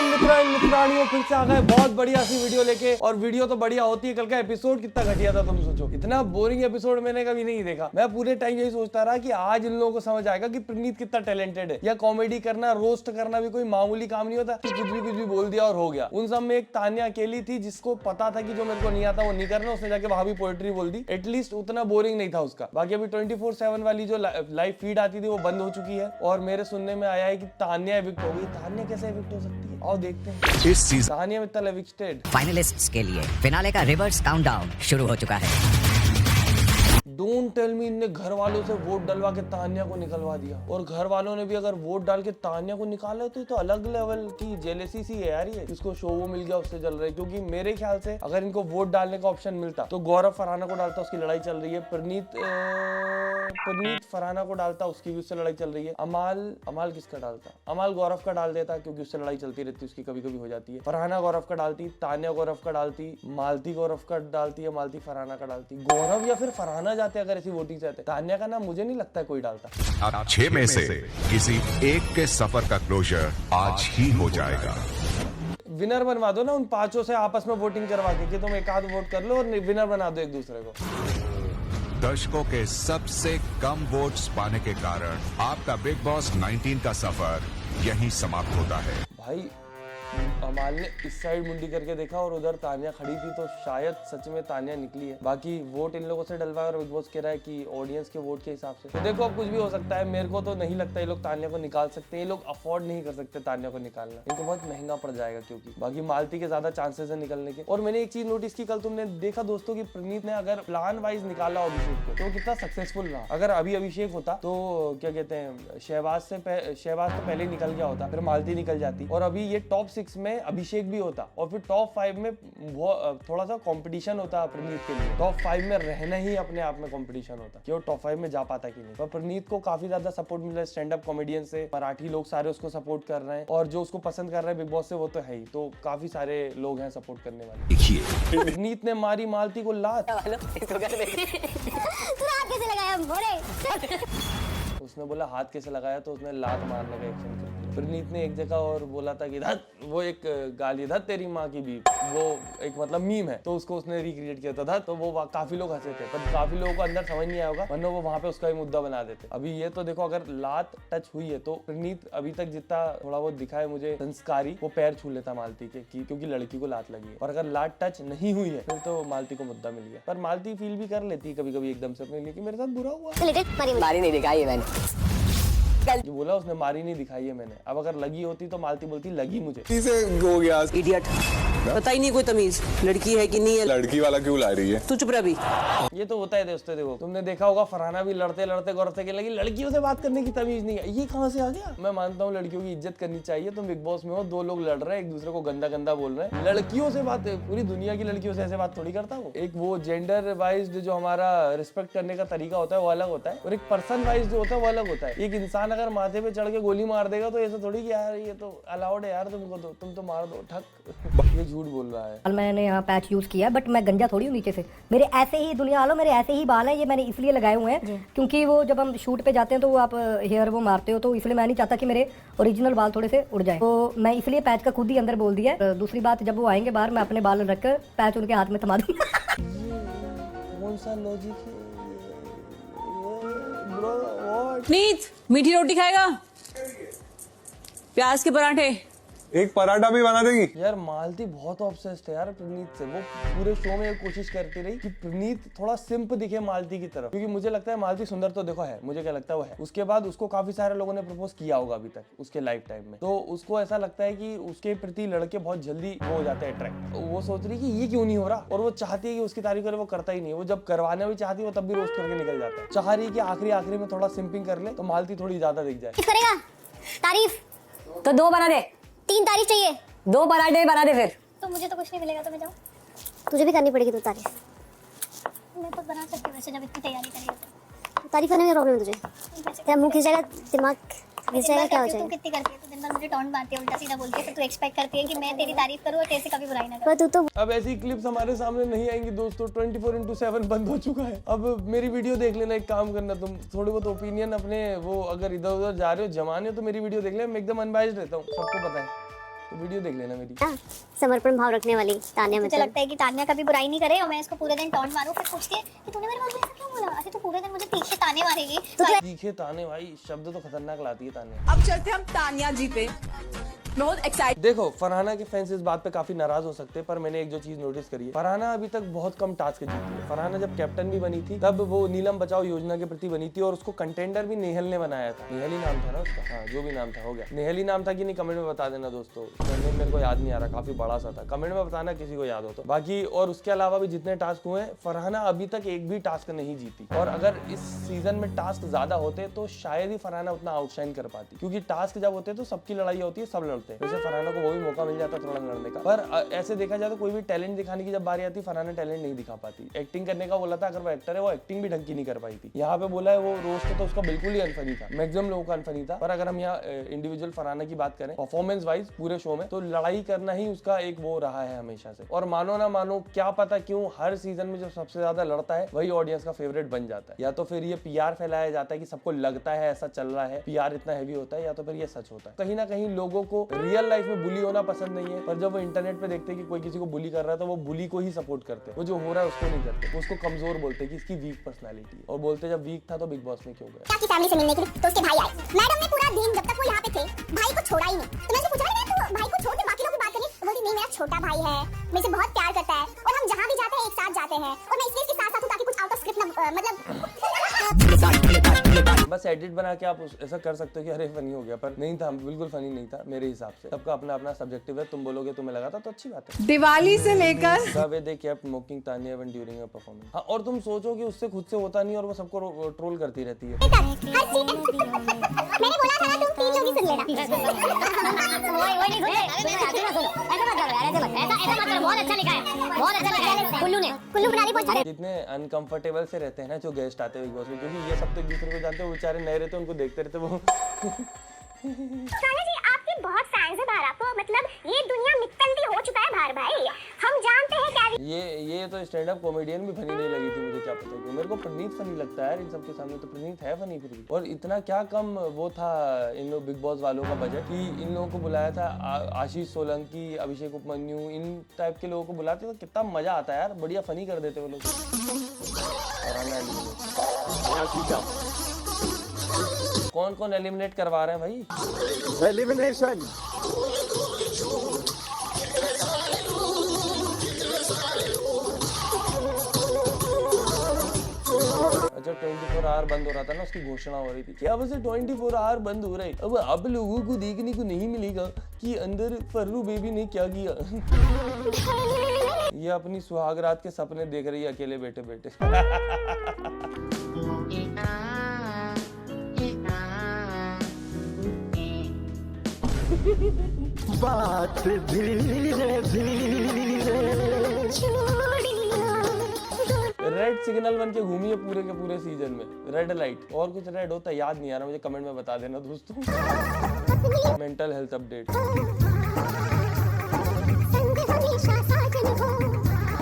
मित्राणियों फिर से आ गए बहुत बढ़िया सी वीडियो लेके। और वीडियो तो बढ़िया होती है, कल का एपिसोड कितना घटिया था तुम सोचो। इतना बोरिंग एपिसोड मैंने कभी नहीं देखा। मैं पूरे टाइम यही सोचता रहा कि आज इन लोगों को समझ आएगा कि प्रणीत कितना टैलेंटेड है। या कॉमेडी करना, रोस्ट करना भी कोई मामूली काम नहीं होता कि कुछ भी बोल दिया और हो गया। उन सब में एक तान्या अकेली थी जिसको पता था कि जो मेरे को नहीं आता वो नहीं करना, उसने जाके वहां भी पोएट्री बोल दी। एटलीस्ट उतना बोरिंग नहीं था उसका। बाकी अभी 24/7 वाली जो लाइव फीड आती थी वो बंद हो चुकी है और मेरे सुनने में आया है कि तान्या एविक्ट हो गई। तान्या कैसे एविक्ट हो सकती है, और देखते हैं इस season Tanya Mittal evicted. Finalists के लिए फिनाले का रिवर्स काउंटडाउन शुरू हो चुका है। डोंट टेल मी इनने घर वालों से वोट डलवा के तान्या को निकलवा दिया। और घर वालों ने भी अगर वोट डाल के तान्या को निकाला तो अलग लेवल की जेलेसी सी है यार। ये जिसको शो वो मिल गया उससे जल रहे, क्योंकि मेरे ख्याल से अगर इनको वोट डालने का ऑप्शन मिलता तो गौरव फरहाना को डालता, उसकी लड़ाई चल रही है। प्रणीत फरहाना को डालता, उसकी भी उससे लड़ाई चल रही है। अमाल किसका डालता? अमाल गौरव का डाल देता, क्योंकि उससे लड़ाई चलती रहती है, उसकी कभी कभी हो जाती है। फरहाना गौरव का डालती, तान्या गौरव का डालती, मालती गौरव का डालती है, मालती फरहाना का डालती। गौरव या फिर फरहाना जाते अगर ऐसी वोटिंग चाहते। तान्या का नाम मुझे नहीं लगता है कोई डालता। अब 6 में से किसी एक के सफर का क्लोजर आज ही हो जाएगा। विनर बनवा दो ना उन 5 से, आपस में वोटिंग करवा के कि तुम एक आध वोट कर लो और विनर बना दो एक दूसरे को। दर्शकों के सबसे कम वोट्स पाने के कारण आपका बिग बॉस 19 का सफर यहीं समाप्त होता है। भाई अमाल ने इस साइड मुंडी करके देखा और उधर तान्या खड़ी थी, तो शायद सच में तान्या निकली है। बाकी वोट इन लोगों से डलवाया और बिग बॉस कह रहा है कि ऑडियंस के वोट के हिसाब से। तो देखो अब कुछ भी हो सकता है। मेरे को तो नहीं लगता ये लोग तान्या को निकाल सकते हैं। ये लोग अफोर्ड नहीं कर सकते तान्या को निकालना, इनको बहुत महंगा पड़ जाएगा। क्योंकि बाकी मालती के ज्यादा चांसेस है निकलने के। और मैंने एक चीज नोटिस की, कल तुमने देखा दोस्तों की प्रणीत ने अगर प्लान वाइज निकाला अभिषेक को तो कितना सक्सेसफुल रहा। अगर अभी अभिषेक होता तो क्या कहते हैं, शहबाज तो पहले निकल गया होता, फिर मालती निकल जाती और अभी ये टॉप 6 में अभिषेक भी होता और फिर टॉप 5 में थोड़ा सा कंपटीशन होता प्रणीत के लिए। टॉप 5 में रहना ही अपने आप में कंपटीशन होता कि वो टॉप 5 में जा पाता कि नहीं। पर प्रणीत को काफी ज्यादा सपोर्ट मिला है स्टैंड अप कॉमेडियन से। मराठी लोग सारे उसको सपोर्ट कर रहे हैं और जो उसको पसंद कर रहे हैं बिग बॉस से वो तो है ही। तो काफी सारे लोग हैं सपोर्ट करने वाले। देखिए प्रणीत ने मारी मालती को लात। उसने बोला हाथ कैसे लगाया, तो उसने लात मारने का एक्शन किया। प्रणीत ने एक जगह और बोला था कि धत, वो एक गाली धत तेरी माँ की भी, वो एक मतलब मीम है, तो उसको उसने रिक्रिएट किया था धत। तो वो काफी लोग हंसे थे, पर काफी लोगों को अंदर समझ नहीं आया होगा, वरना वो वहां पे उसका ही मुद्दा बना देते। अभी ये तो देखो, अगर लात टच हुई है तो प्रणीत अभी तक जितना थोड़ा बहुत दिखा है मुझे संस्कारी, वो पैर छू लेता मालती के, क्योंकि लड़की को लात लगी है। और अगर लात टच नहीं हुई है फिर तो मालती को मुद्दा मिल गया। पर मालती फील भी कर लेती है कभी कभी एकदम से अपने लिए कि मेरे साथ बुरा हुआ। मारी नहीं दिखाई है मैंने, जो बोला उसने मारी नहीं दिखाई है मैंने। अब अगर लगी होती तो मालती बोलती लगी मुझे। हो गया इडियट, पता ही नहीं कोई तमीज, लड़की है कि नहीं है। लड़की वाला क्यों ला रही है? तू चुप रह भी। ये तो होता है दोस्तों। देखो तुमने देखा होगा फरहाना भी लड़ते लड़ते गौरव से कहने लगी लड़कियों से बात करने की तमीज नहीं है। ये कहाँ से आ गया? मैं मानता हूँ लड़कियों की इज्जत करनी चाहिए। तुम बिग बॉस में हो, 2 लोग लड़ रहे हैं, एक दूसरे को गंदा गंदा बोल रहे हैं। लड़कियों से बात, पूरी दुनिया की लड़कियों से ऐसे बात थोड़ी करता वो। एक वो जेंडर वाइज जो हमारा रिस्पेक्ट करने का तरीका होता है वो अलग होता है, और एक पर्सन वाइज जो होता है वो अलग होता है। एक इंसान अगर माथे पे चढ़ के गोली मार देगा तो ऐसा थोड़ी कि यार ये तो अलाउड है यार, तुमको तो तुम तो मार दो ठक। ये झूठ बोल रहा है। मैंने यहाँ पैच यूज किया, बट मैं गंजा थोड़ी हूँ नीचे से। मेरे ऐसे ही दुनिया वालों, मेरे ऐसे ही बाल हैं। ये मैंने इसलिए लगाए हुए हैं क्योंकि वो जब हम शूट पे जाते हैं तो वो आप हेयर वो मारते हो, तो इसलिए मैं नहीं चाहता कि मेरे ओरिजिनल बाल थोड़े से उड़ जाए। तो मैं इसलिए पैच का खुद ही अंदर बोल दिया। दूसरी बात, जब वो आएंगे बाहर मैं अपने बाल रखकर पैच उनके हाथ में थमा दूंगा। कौन सा लॉजिक है ब्रो? नीत मीठी रोटी खाएगा, प्याज के पराठे, एक पराठा भी बना देगी यार। मालती बहुत ऑब्सेस्ड है यार प्रणीत से। वो पूरे शो में कोशिश करती रही कि प्रणीत थोड़ा सिंप दिखे मालती की तरफ, क्योंकि मुझे लगता है मालती सुंदर तो देखो है, मुझे क्या लगता है वो है। उसके बाद उसको काफी सारे लोगों ने प्रपोज किया होगा अभी तक उसके लाइफ टाइम में, तो उसको ऐसा लगता है कि उसके प्रति लड़के बहुत जल्दी वो हो जाते हैं अट्रैक्ट। वो सोच रही कि ये क्यों नहीं हो रहा, और वो चाहती है कि उसकी तारीफ करे, वो करता ही नहीं है। वो जब करवाना भी चाहती है वो तब भी रोस्ट करके निकल जाता है। चाह रही कि आखिरी में थोड़ा सिंपिंग कर ले तो मालती थोड़ी ज्यादा दिख जाए। करेगा तारीफ तो 2 बना दे। 3 तारीफ चाहिए, 2 पराठे बना दे फिर। तो मुझे तो कुछ नहीं मिलेगा, तो मैं जाऊँ? तुझे भी करनी पड़ेगी 2 तारीफ। मैं तो बना सकती हूँ वैसे, जब इतनी तैयारी करेगी तो। तारीफ करने में प्रॉब्लम है तुझे? तेरा मुंह खिंच जाएगा, दिमाग खिंच जाएगा, क्या हो जाएगा? तू कितनी करती है? तो दिन भर मुझे टॉन्ट मारती है, उल्टा सीधा बोलती है, फिर तू एक्सपेक्ट करती है कि मैं तेरी तारीफ करूँ और तेरे से कभी बुराई ना करूँ। पर तू तो अब ऐसी क्लिप्स हमारे सामने नहीं आएंगी दोस्तों। 24/7 बंद हो चुका है। अब मेरी वीडियो देख लेना, एक काम करना तुम, थोड़े बहुत ओपिनियन अपने वो अगर इधर उधर जा रहे हो जमाने, तो मेरी वीडियो देख लेना। मैं एकदम अनबाइज्ड रहता हूँ, सबको पता है। तो वीडियो देख लेना मेरी। समर्पण भाव रखने वाली तान्या मुझे मित्तल। लगता है कि तान्या कभी बुराई नहीं करे और मैं इसको पूरे दिन टॉन्ट मारूं, फिर पूछती है कि तूने मेरे बारे में ऐसा क्यों बोला, अच्छा तू पूरे दिन मुझे तीखे ताने मारेगी। तीखे ताने भाई, शब्द तो खतरनाक लाती है तान्या। अब चलते हम तान्या जी पे। बहुत एक्साइटेड। देखो फरहाना के फैंस इस बात पे काफी नाराज हो सकते हैं, पर मैंने एक जो चीज नोटिस करी है, फरहाना अभी तक बहुत कम टास्क जीती है। फरहाना जब कैप्टन भी बनी थी तब वो नीलम बचाओ योजना के प्रति बनी थी और उसको कंटेंडर भी नेहल ने बनाया था। नेहल ही नाम था ना उसका, हाँ जो भी नाम था हो गया। नेहल ही नाम था कि नहीं, कमेंट में बता देना दोस्तों, मेरे को याद नहीं आ रहा, काफी बड़ा सा था, कमेंट में बताना किसी को याद हो तो। बाकी और उसके अलावा भी जितने टास्क हुए फरहाना अभी तक एक भी टास्क नहीं जीती, और अगर इस सीजन में टास्क ज्यादा होते तो शायद ही फरहाना उतना आउटशाइन कर पाती, क्योंकि टास्क जब होते हैं तो सबकी लड़ाई होती है, सब लड़ते हैं। वैसे फरहाना को वो भी मौका मिल जाता थोड़ा लड़ने का, पर ऐसे देखा जाए तो कोई भी टैलेंट दिखाने की जब बारी आती फरहाना टैलेंट नहीं दिखा पाती। एक्टिंग करने का बोला था, अगर वो एक्टर है वो एक्टिंग भी ढंग की नहीं कर पाई थी। यहाँ पे बोला है वो रोस्ट तो उसका बिल्कुल ही अनफनी था, मैक्सिमम लोगों का अनफनी था। पर अगर हम यहाँ इंडिविजुअल फरहाना की बात करें परफॉर्मेंस वाइज पूरे शो में, तो लड़ाई करना ही उसका एक वो रहा है हमेशा से। और मानो ना मानो, क्या पता क्यों हर सीजन में जो सबसे ज्यादा लड़ता है वही ऑडियंस का फेवरेट बन जाता है। या तो फिर ये पीआर फैलाया जाता है कि सबको लगता है ऐसा चल रहा है, पीआर इतना हैवी होता है, या तो फिर ये सच होता है। कहीं ना कहीं लोगों को रियल लाइफ में बुली होना पसंद नहीं है, पर जब वो इंटरनेट पे देखते हैं कि कोई किसी को बुली कर रहा है तो वो बुली को ही सपोर्ट करते हैं। वो जो हो रहा है उसको नहीं करते, उसको कमजोर बोलते हैं कि इसकी वीक पर्सनालिटी है। और बोलते जब वीक था तो बिग बॉस में क्यों गया। आपकी फैमिली से मिलने के लिए तो उसके भाई आए। मैडम ने पूरा दिन जब तक वो यहाँ पे थे भाई को छोड़ा ही नहीं। तो मैंने पूछा तू भाई को छोड़ के बाकी लोगों की बात करी, बोली नहीं मेरा छोटा भाई है, मेरे से बहुत प्यार करता है और हम जहाँ भी जाते हैं एक साथ जाते हैं, और मैं इसलिए इसके साथ साथ हूँ ताकि कुछ आउट ऑफ स्क्रिप्ट ना मतलब। बस एडिट बना के आप ऐसा कर सकते हो कि अरे फनी हो गया, पर नहीं था, बिल्कुल फनी नहीं था मेरे हिसाब से। सबका अपना अपना सब्जेक्टिव है, तुम बोलोगे तुम्हें लगा था तो अच्छी बात है। दिवाली से लेकर The way they kept mocking Tanya even during her performance। हाँ, और तुम सोचो कि उससे खुद से होता नहीं और वो सबको ट्रोल करती रहती है। मैंने बोला था ना तुम 3 जोड़ी सुन लेना। वो नहीं ऐसा मतलब बहुत अच्छा लिखा है, बहुत अच्छा लिखा है। कुल्लू मनाली पहुंच। कितने अनकंफर्टेबल से रहते हैं ना जो गेस्ट आते हैं बिग बॉस में, क्योंकि ये सब तो एक दूसरे को जानते हैं, वो बेचारे नए रहते हैं, उनको देखते रहते वो। तान्या जी आपके बहुत फैंस हैं बाहर, आपको मतलब ये दुनिया मित्तल भी हो चुका है बाहर भाई, हम जानते हैं क्या। ये तो स्टैंड अप कॉमेडियन भी फनी नहीं लगी थी मुझे, क्या पता क्यों। मेरे को प्रणीत फनी लगता है इन सबके सामने, तो प्रणीत है फनी फिर भी। और इतना क्या कम वो था इन लोग बिग बॉस वालों का बजट कि इन लोगों को बुलाया था, आशीष सोलंकी, अभिषेक उपमन्यु, इन टाइप के लोगों को बुलाते तो कितना मजा आता है यार, बढ़िया फनी कर देते वो लोग। कौन कौन एलिमिनेट करवा रहे हैं भाई? एलिमिनेशन। अच्छा 24 आवर बंद हो रहा था ना, उसकी घोषणा हो रही थी क्या बस 24 आवर बंद हो रहा है। अब आप लोगों को देखने को नहीं मिलेगा कि अंदर फर्रू बेबी ने क्या किया। ये अपनी सुहाग रात के सपने देख रही है अकेले बैठे बैठे। बात धीरे धीरे रेड सिग्नल बन के घूमी है पूरे के पूरे सीजन में, रेड लाइट। और कुछ रेड होता याद नहीं आ रहा मुझे, कमेंट में बता देना दोस्तों। Mental health update.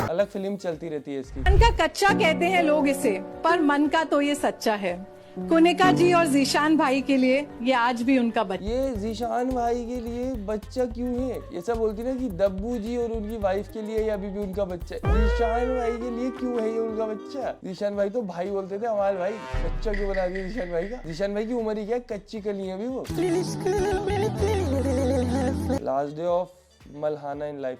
अलग फिल्म चलती रहती है इसकी। मन का कच्चा कहते हैं लोग इसे, पर मन का तो ये सच्चा है। कुनिका जी और जीशान भाई के लिए ये आज भी उनका बच्चा। ये जीशान भाई के लिए बच्चा क्यों है? ये सब बोलती ना कि दब्बू जी और उनकी वाइफ के लिए ये अभी भी उनका बच्चा है। जीशान भाई के लिए क्यों है ये उनका बच्चा? जीशान भाई तो भाई बोलते थे हमारे भाई, बच्चा क्यों बना दिया जीशान भाई का? जीशान भाई की उम्र ही क्या, कच्ची कली है अभी वो। लास्ट डे ऑफ मल्हाना इन लाइफ।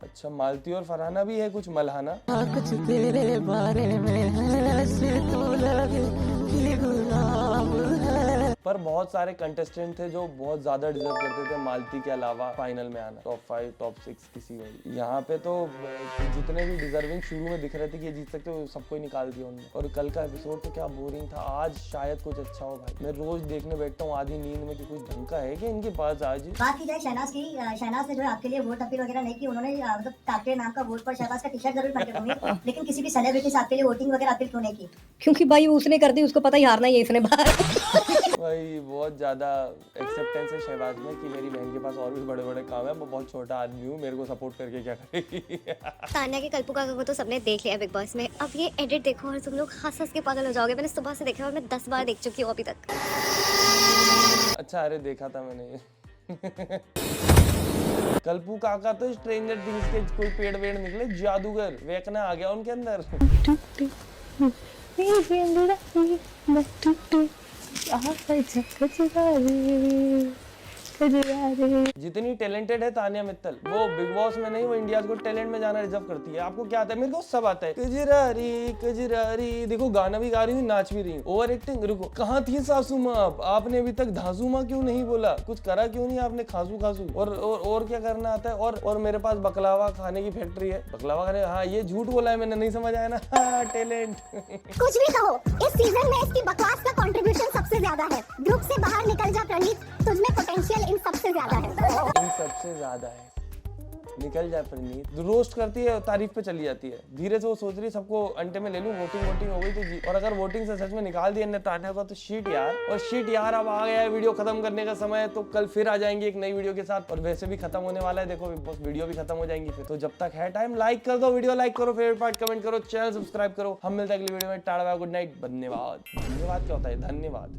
अच्छा मालती और फरहाना भी है कुछ मल्हाना। कुछ तेरे बारे में ऐसे तो लगे कि गुलाब है। पर बहुत सारे कंटेस्टेंट थे जो बहुत ज्यादा डिजर्व करते थे मालती के अलावा फाइनल में आना, टॉप 5 टॉप 6 किसी में भी। यहाँ पे तो जितने भी डिजर्विंग शुरू में दिख रहे थे कि ये जीत सकते हो, सबको ही निकाल दिया उन्होंने। और कल का एपिसोड तो क्या बोरिंग था। आज शायद कुछ अच्छा हो भाई, मैं रोज देखने बैठता हूँ आधी नींद में कि कुछ ढंग का है कि इनके पास आज। बात की जाए शहनाज की, शहनाज ने जो आपके लिए वोट अपील वगैरह नहीं की, उन्होंने मतलब आपके नाम का वोट पर शहनाज का टी-शर्ट जरूर पहन के होंगे, लेकिन किसी भी सेलिब्रिटी से आपके लिए वोटिंग वगैरह अपील क्यों नहीं की? क्योंकि भाई उसने कर दी, उसको पता ही हारना ही है इसने बाहर। भाई बहुत ज्यादा एक्सेप्टेंस है शहबाज में कि मेरी बहन के पास और भी बड़े बड़े काम है, मैं बहुत छोटा आदमी हूँ, मेरे को सपोर्ट करके क्या करेगी। तान्या के कल्पू का को तो सबने देख लिया बिग बॉस में, अब ये एडिट देखो और तुम लोग हंस हंस के पागल हो जाओगे। मैंने सुबह से देखा और मैं 10 बार देख चुकी हूँ अभी तक। अच्छा अरे देखा था मैंने। कल्पू काका तो स्ट्रेंजर थिंग्स के कोई पेड़ वेड़ निकले, जादूगर वेकना आ गया उनके अंदर। जितनी टैलेंटेड है तानिया मित्तल, वो बिग बॉस में नहीं, वो इंडिया को टैलेंट में जाना रिजर्व करती है। आपको क्या आता है? मेरे को सब आता है। कजरारी कजरारी, देखो गाना भी गा रही हूँ, नाच भी रही हूँ। ओवर एक्टिंग, रुको, कहाँ थी सासू माँ आप? आपने अभी तक धासू माँ क्यों नहीं बोला? कुछ करा क्यों नहीं आपने? खासू खासू और क्या करना आता है? और मेरे पास बकलावा खाने की फैक्ट्री है, बकलावा खाने। हाँ, ये झूठ बोला है मैंने, नहीं समझ आया ना। हाँ, टैलेंट। कुछ भी कहो, इस सीजन में इसकी बकवास का कंट्रीब्यूशन सबसे ज्यादा है। ग्रुप से बाहर निकल जा प्रणीत, तुझमें पोटेंशियल इन सबसे ज्यादा है। इन सबसे ज्यादा है, निकल जाए प्रणीत। रोस्ट करती है, तारीफ पे चली जाती है। धीरे से वो सोच रही सबको अंटे में ले लूं, वोटिंग हो गई तो जी। और अगर वोटिंग से सच में निकाल दिया ने तान्या को तो शीट यार। और शीट यार, अब आ गया है वीडियो खत्म करने का समय, तो कल फिर आ जाएंगे एक नई वीडियो के साथ। और वैसे भी खत्म होने वाला है, देखो बस वीडियो भी खत्म हो जाएंगी फिर। तो जब तक है टाइम, लाइक कर दो, वीडियो लाइक करो, फेवरेट पार्ट कमेंट करो, चैनल सब्सक्राइब करो। हम मिलते हैं अगली वीडियो में। टाटा बाय, गुड नाइट, धन्यवाद। धन्यवाद क्या होता है? धन्यवाद।